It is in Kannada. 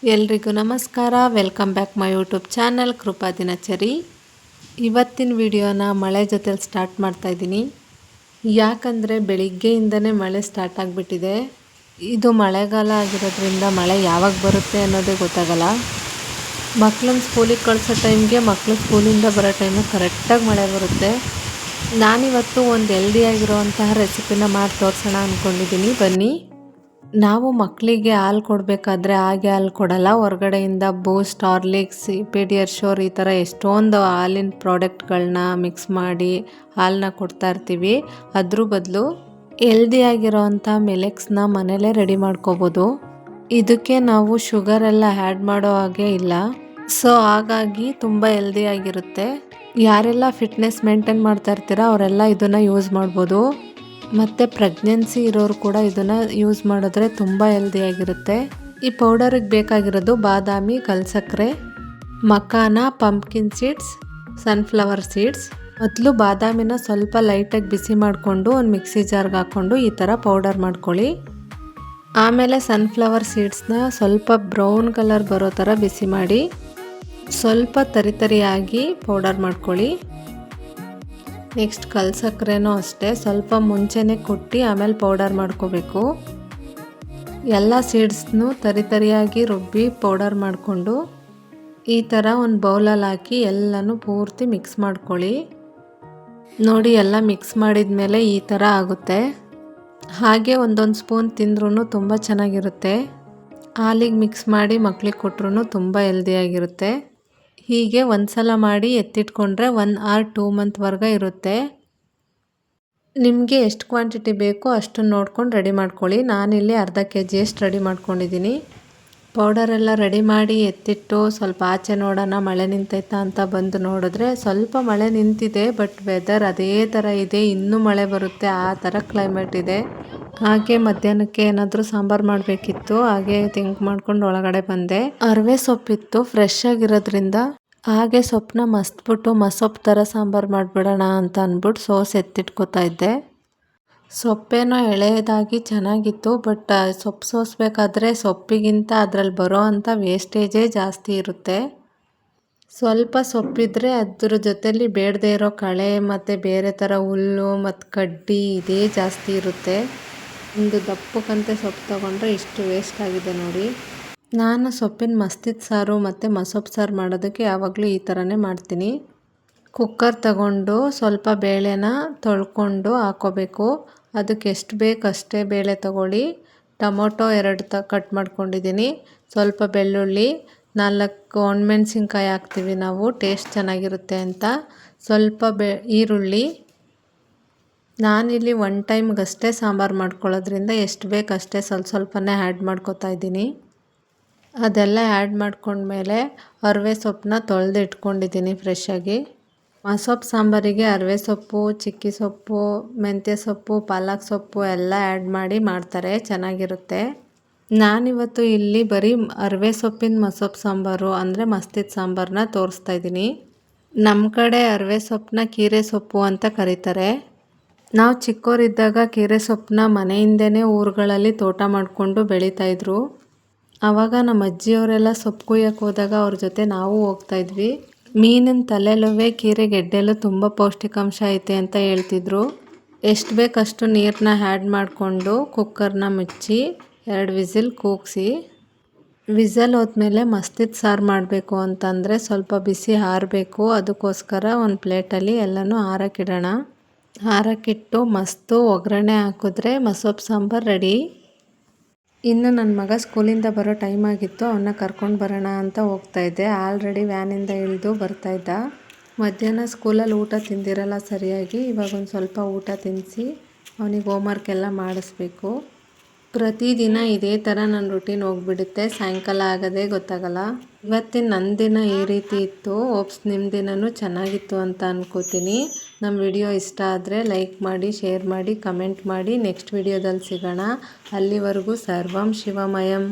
ಎಲ್ರಿಗೂ ನಮಸ್ಕಾರ. Welcome back my YouTube channel Krupa Dinachari. ಇವತ್ತಿನ ವಿಡಿಯೋನ ಮಳೆ ಜೊತೆಲಿ ಸ್ಟಾರ್ಟ್ ಮಾಡ್ತಾಯಿದ್ದೀನಿ. ಯಾಕಂದರೆ ಬೆಳಿಗ್ಗೆಯಿಂದನೇ ಮಳೆ ಸ್ಟಾರ್ಟ್ ಆಗಿಬಿಟ್ಟಿದೆ. ಇದು ಮಳೆಗಾಲ ಆಗಿರೋದ್ರಿಂದ ಮಳೆ ಯಾವಾಗ ಬರುತ್ತೆ ಅನ್ನೋದೇ ಗೊತ್ತಾಗಲ್ಲ. ಮಕ್ಕಳನ್ನ ಸ್ಕೂಲಿಗೆ ಕಳಿಸೋ ಟೈಮ್ಗೆ ಮಕ್ಕಳು ಸ್ಕೂಲಿಂದ ಬರೋ ಟೈಮಿಗೆ ಕರೆಕ್ಟಾಗಿ ಮಳೆ ಬರುತ್ತೆ. ನಾನಿವತ್ತು ಒಂದು ಹೆಲ್ದಿಯಾಗಿರೋವಂತಹ ರೆಸಿಪಿನ ಮಾಡಿ ತೋರಿಸೋಣ ಅಂದ್ಕೊಂಡಿದ್ದೀನಿ. ಬನ್ನಿ. ನಾವು ಮಕ್ಕಳಿಗೆ ಹಾಲು ಕೊಡಬೇಕಾದ್ರೆ ಹಾಗೆ ಹಾಲು ಕೊಡಲ್ಲ. ಹೊರಗಡೆಯಿಂದ ಬೂಸ್ಟ್, ಹಾರ್ಲಿಕ್ಸ್, ಪೀಡಿಯರ್ಶೋರ್ ಈ ಥರ ಎಷ್ಟೊಂದು ಹಾಲಿನ ಪ್ರಾಡಕ್ಟ್ಗಳನ್ನ ಮಿಕ್ಸ್ ಮಾಡಿ ಹಾಲನ್ನ ಕೊಡ್ತಾ ಇರ್ತೀವಿ. ಅದ್ರ ಬದಲು ಹೆಲ್ದಿಯಾಗಿರೋವಂಥ ಮಿಲೆಕ್ಸ್ನ ಮನೇಲೇ ರೆಡಿ ಮಾಡ್ಕೋಬೋದು. ಇದಕ್ಕೆ ನಾವು ಶುಗರ್ ಎಲ್ಲ ಆ್ಯಡ್ ಮಾಡೋ ಹಾಗೆ ಇಲ್ಲ. ಸೊ ಹಾಗಾಗಿ ತುಂಬ ಹೆಲ್ದಿಯಾಗಿರುತ್ತೆ. ಯಾರೆಲ್ಲ ಫಿಟ್ನೆಸ್ ಮೇಂಟೈನ್ ಮಾಡ್ತಾ ಇರ್ತೀರ ಅವರೆಲ್ಲ ಇದನ್ನು ಯೂಸ್ ಮಾಡ್ಬೋದು. ಮತ್ತು ಪ್ರೆಗ್ನೆನ್ಸಿ ಇರೋರು ಕೂಡ ಇದನ್ನು ಯೂಸ್ ಮಾಡಿದ್ರೆ ತುಂಬ ಹೆಲ್ದಿಯಾಗಿರುತ್ತೆ. ಈ ಪೌಡರಿಗೆ ಬೇಕಾಗಿರೋದು ಬಾದಾಮಿ, ಕಲ್ಸಕ್ಕರೆ, ಮಕಾನ, ಪಂಪ್ಕಿನ್ ಸೀಡ್ಸ್, ಸನ್ಫ್ಲವರ್ ಸೀಡ್ಸ್. ಮೊದಲು ಬಾದಾಮಿನ ಸ್ವಲ್ಪ ಲೈಟಾಗಿ ಬಿಸಿ ಮಾಡಿಕೊಂಡು ಒಂದು ಮಿಕ್ಸಿ ಜಾರ್ಗೆ ಹಾಕ್ಕೊಂಡು ಈ ಥರ ಪೌಡರ್ ಮಾಡ್ಕೊಳ್ಳಿ. ಆಮೇಲೆ ಸನ್ಫ್ಲವರ್ ಸೀಡ್ಸ್ನ ಸ್ವಲ್ಪ ಬ್ರೌನ್ ಕಲರ್ ಬರೋ ಥರ ಬಿಸಿ ಮಾಡಿ ಸ್ವಲ್ಪ ತರಿಯಾಗಿ ಪೌಡರ್ ಮಾಡ್ಕೊಳ್ಳಿ. ನೆಕ್ಸ್ಟ್ ಕಲ್ಸಕ್ಕರೆನೂ ಅಷ್ಟೇ ಸ್ವಲ್ಪ ಮುಂಚೆನೇ ಕೊಟ್ಟು ಆಮೇಲೆ ಪೌಡರ್ ಮಾಡ್ಕೋಬೇಕು. ಎಲ್ಲ ಸೀಡ್ಸ್ನು ತರಿಯಾಗಿ ರುಬ್ಬಿ ಪೌಡರ್ ಮಾಡಿಕೊಂಡು ಈ ಥರ ಒಂದು ಬೌಲಲ್ಲಿ ಹಾಕಿ ಎಲ್ಲನೂ ಪೂರ್ತಿ ಮಿಕ್ಸ್ ಮಾಡ್ಕೊಳ್ಳಿ. ನೋಡಿ, ಎಲ್ಲ ಮಿಕ್ಸ್ ಮಾಡಿದ ಮೇಲೆ ಈ ಥರ ಆಗುತ್ತೆ. ಹಾಗೆ ಒಂದೊಂದು ಸ್ಪೂನ್ ತಿಂದ್ರೂ ತುಂಬ ಚೆನ್ನಾಗಿರುತ್ತೆ. ಹಾಲಿಗೆ ಮಿಕ್ಸ್ ಮಾಡಿ ಮಕ್ಳಿಗೆ ಕೊಟ್ರೂ ತುಂಬ ಹೆಲ್ದಿಯಾಗಿರುತ್ತೆ. ಹೀಗೆ ಒಂದು ಸಲ ಮಾಡಿ ಎತ್ತಿಟ್ಕೊಂಡ್ರೆ 1 or 2 ಮಂತ್ವರೆಗೆ ಇರುತ್ತೆ. ನಿಮಗೆ ಎಷ್ಟು ಕ್ವಾಂಟಿಟಿ ಬೇಕೋ ಅಷ್ಟನ್ನು ನೋಡ್ಕೊಂಡು ರೆಡಿ ಮಾಡ್ಕೊಳ್ಳಿ. ನಾನಿಲ್ಲಿ ಅರ್ಧ kg ಅಷ್ಟು ರೆಡಿ ಮಾಡ್ಕೊಂಡಿದ್ದೀನಿ. ಪೌಡರೆಲ್ಲ ರೆಡಿ ಮಾಡಿ ಎತ್ತಿಟ್ಟು ಸ್ವಲ್ಪ ಆಚೆ ನೋಡೋಣ ಮಳೆ ನಿಂತೈತಾ ಅಂತ ಬಂದು ನೋಡಿದ್ರೆ ಸ್ವಲ್ಪ ಮಳೆ ನಿಂತಿದೆ. ಬಟ್ ವೆದರ್ ಅದೇ ಥರ ಇದೆ, ಇನ್ನೂ ಮಳೆ ಬರುತ್ತೆ ಆ ಥರ ಕ್ಲೈಮೇಟ್ ಇದೆ. ಹಾಗೆ ಮಧ್ಯಾಹ್ನಕ್ಕೆ ಏನಾದರೂ ಸಾಂಬಾರು ಮಾಡಬೇಕಿತ್ತು. ಹಾಗೆ ಥಿಂಕ್ ಮಾಡ್ಕೊಂಡು ಒಳಗಡೆ ಬಂದೆ. ಅರವೆ ಸೊಪ್ಪಿತ್ತು ಫ್ರೆಶ್ ಆಗಿರೋದ್ರಿಂದ. ಹಾಗೆ ಸೊಪ್ಪನ್ನ ಮಸ್ತ್ಬಿಟ್ಟು ಮಸೊಪ್ಪು ಥರ ಸಾಂಬಾರು ಮಾಡಿಬಿಡೋಣ ಅಂತ ಅಂದ್ಬಿಟ್ಟು ಸೋಸ್ ಎತ್ತಿಟ್ಕೋತಾ ಇದ್ದೆ. ಸೊಪ್ಪೇನೋ ಎಳೆಯದಾಗಿ ಚೆನ್ನಾಗಿತ್ತು. ಬಟ್ ಸೊಪ್ಪು ಸೋಸಬೇಕಾದ್ರೆ ಸೊಪ್ಪಿಗಿಂತ ಅದರಲ್ಲಿ ಬರೋ ಅಂಥ ವೇಸ್ಟೇಜೇ ಜಾಸ್ತಿ ಇರುತ್ತೆ. ಸ್ವಲ್ಪ ಸೊಪ್ಪಿದ್ರೆ ಅದ್ರ ಜೊತೆಲಿ ಬೇಡದೇ ಇರೋ ಕಳೆ ಮತ್ತು ಬೇರೆ ಥರ ಹುಲ್ಲು ಮತ್ತು ಕಡ್ಡಿ ಇದೇ ಜಾಸ್ತಿ ಇರುತ್ತೆ. ಒಂದು ದಪ್ಪಕ್ಕಂತೆ ಸೊಪ್ಪು ತೊಗೊಂಡ್ರೆ ಇಷ್ಟು ವೇಸ್ಟ್ ಆಗಿದೆ ನೋಡಿ. ನಾನು ಸೊಪ್ಪಿನ ಮಸ್ತಿದ ಸಾರು ಮತ್ತು ಮಸೊಪ್ಪು ಸಾರು ಮಾಡೋದಕ್ಕೆ ಯಾವಾಗಲೂ ಈ ಥರನೇ ಮಾಡ್ತೀನಿ. ಕುಕ್ಕರ್ ತಗೊಂಡು ಸ್ವಲ್ಪ ಬೇಳೆನ ತೊಳ್ಕೊಂಡು ಹಾಕ್ಕೋಬೇಕು. ಅದಕ್ಕೆ ಎಷ್ಟು ಬೇಕು ಅಷ್ಟೇ ಬೇಳೆ ತಗೊಳ್ಳಿ. ಟೊಮೊಟೊ 2 ಕಟ್ ಮಾಡ್ಕೊಂಡಿದ್ದೀನಿ. ಸ್ವಲ್ಪ ಬೆಳ್ಳುಳ್ಳಿ, 4 ಒಣಮೆಣ್ಸಿನ್ಕಾಯಿ ಹಾಕ್ತೀವಿ ನಾವು ಟೇಸ್ಟ್ ಚೆನ್ನಾಗಿರುತ್ತೆ ಅಂತ. ಸ್ವಲ್ಪ ಈರುಳ್ಳಿ. ನಾನಿಲ್ಲಿ 1 ಟೈಮ್ಗಷ್ಟೇ ಸಾಂಬಾರು ಮಾಡ್ಕೊಳ್ಳೋದ್ರಿಂದ ಎಷ್ಟು ಬೇಕು ಅಷ್ಟೇ ಸ್ವಲ್ಪನೇ ಆ್ಯಡ್ ಮಾಡ್ಕೊತಾ ಇದ್ದೀನಿ. ಅದೆಲ್ಲ ಆ್ಯಡ್ ಮಾಡ್ಕೊಂಡ್ಮೇಲೆ ಅರವೆ ಸೊಪ್ಪನ್ನ ತೊಳೆದು ಇಟ್ಕೊಂಡಿದ್ದೀನಿ ಫ್ರೆಶ್ಶಾಗಿ. ಮಸೊಪ್ಪು ಸಾಂಬಾರಿಗೆ ಅರವೆ ಸೊಪ್ಪು, ಚಿಕ್ಕಿ ಸೊಪ್ಪು, ಮೆಂತ್ಯ ಸೊಪ್ಪು, ಪಾಲಕ್ ಸೊಪ್ಪು ಎಲ್ಲ ಆ್ಯಡ್ ಮಾಡಿ ಮಾಡ್ತಾರೆ, ಚೆನ್ನಾಗಿರುತ್ತೆ. ನಾನಿವತ್ತು ಇಲ್ಲಿ ಬರೀ ಅರವೆ ಸೊಪ್ಪಿನ ಮಸೊಪ್ಪು ಸಾಂಬಾರು ಅಂದರೆ ಮಸ್ತಿದ ಸಾಂಬಾರನ್ನ ತೋರಿಸ್ತಾ ಇದ್ದೀನಿ. ನಮ್ಮ ಕಡೆ ಅರವೆ ಸೊಪ್ಪನ್ನ ಕೀರೆ ಸೊಪ್ಪು ಅಂತ ಕರೀತಾರೆ. ನಾವು ಚಿಕ್ಕವರಿದ್ದಾಗ ಕೀರೆ ಸೊಪ್ಪನ್ನ ಮನೆಯಿಂದನೇ ಊರುಗಳಲ್ಲಿ ತೋಟ ಮಾಡಿಕೊಂಡು ಬೆಳೀತಾಯಿದ್ರು. ಆವಾಗ ನಮ್ಮ ಅಜ್ಜಿಯವರೆಲ್ಲ ಸೊಪ್ಪು ಕುಯ್ಯಕ್ಕೆ ಹೋದಾಗ ಅವ್ರ ಜೊತೆ ನಾವು ಹೋಗ್ತಾಯಿದ್ವಿ. ಮೀನಿನ ತಲೆಲುವೆ ಕೀರೆ ಗೆಡ್ಡೆಲು ತುಂಬ ಪೌಷ್ಟಿಕಾಂಶ ಐತೆ ಅಂತ ಹೇಳ್ತಿದ್ರು. ಎಷ್ಟು ಬೇಕಷ್ಟು ನೀರನ್ನ ಆ್ಯಡ್ ಮಾಡಿಕೊಂಡು ಕುಕ್ಕರ್ನ ಮುಚ್ಚಿ 2 ವಿಸಿಲ್ ಕೂಗಿಸಿ. ವಿಸಲ್ ಹೋದ್ಮೇಲೆ ಮಸ್ತಿದ ಸಾರು ಮಾಡಬೇಕು ಅಂತಂದರೆ ಸ್ವಲ್ಪ ಬಿಸಿ ಆರಬೇಕು. ಅದಕ್ಕೋಸ್ಕರ ಒಂದು ಪ್ಲೇಟಲ್ಲಿ ಎಲ್ಲನೂ ಆರಕ್ಕಿಡೋಣ. ಆರಕ್ಕಿಟ್ಟು ಮಸ್ತು ಒಗ್ಗರಣೆ ಹಾಕಿದ್ರೆ ಮಸೊಪ್ಪು ಸಾಂಬಾರು ರೆಡಿ. ಇನ್ನು ನನ್ನ ಮಗ ಸ್ಕೂಲಿಂದ ಬರೋ ಟೈಮ್ ಆಗಿತ್ತು. ಅವನ್ನ ಕರ್ಕೊಂಡು ಬರೋಣ ಅಂತ ಹೋಗ್ತಾಯಿದ್ದೆ. ಆಲ್ರೆಡಿ ವ್ಯಾನಿಂದ ಇಳಿದು ಬರ್ತಾಯಿದ್ದ. ಮಧ್ಯಾಹ್ನ ಸ್ಕೂಲಲ್ಲಿ ಊಟ ತಿಂದಿರಲ್ಲ ಸರಿಯಾಗಿ. ಇವಾಗ ಒಂದು ಸ್ವಲ್ಪ ಊಟ ತಿನ್ನಿಸಿ ಅವನಿಗೆ ಹೋಮ್ವರ್ಕ್ ಎಲ್ಲ ಮಾಡಿಸ್ಬೇಕು. ಪ್ರತಿದಿನ ಇದೇ ಥರ ನನ್ನ ರುಟೀನ್ ಹೋಗ್ಬಿಡುತ್ತೆ. ಸಾಯಂಕಾಲ ಆಗೋದೇ ಗೊತ್ತಾಗಲ್ಲ. ಇವತ್ತಿನ ನನ್ನ ದಿನ ಈ ರೀತಿ ಇತ್ತು. ಓಪ್ಸ್ ನಿಮ್ಮ ದಿನವೂ ಚೆನ್ನಾಗಿತ್ತು ಅಂತ ಅನ್ಕೋತೀನಿ. ನಮ್ಮ ವಿಡಿಯೋ ಇಷ್ಟ ಆದರೆ ಲೈಕ್ ಮಾಡಿ, ಶೇರ್ ಮಾಡಿ, ಕಮೆಂಟ್ ಮಾಡಿ. ನೆಕ್ಸ್ಟ್ ವಿಡಿಯೋದಲ್ಲಿ ಸಿಗೋಣ. ಅಲ್ಲಿವರೆಗೂ ಸರ್ವಂ ಶಿವಮಯಂ.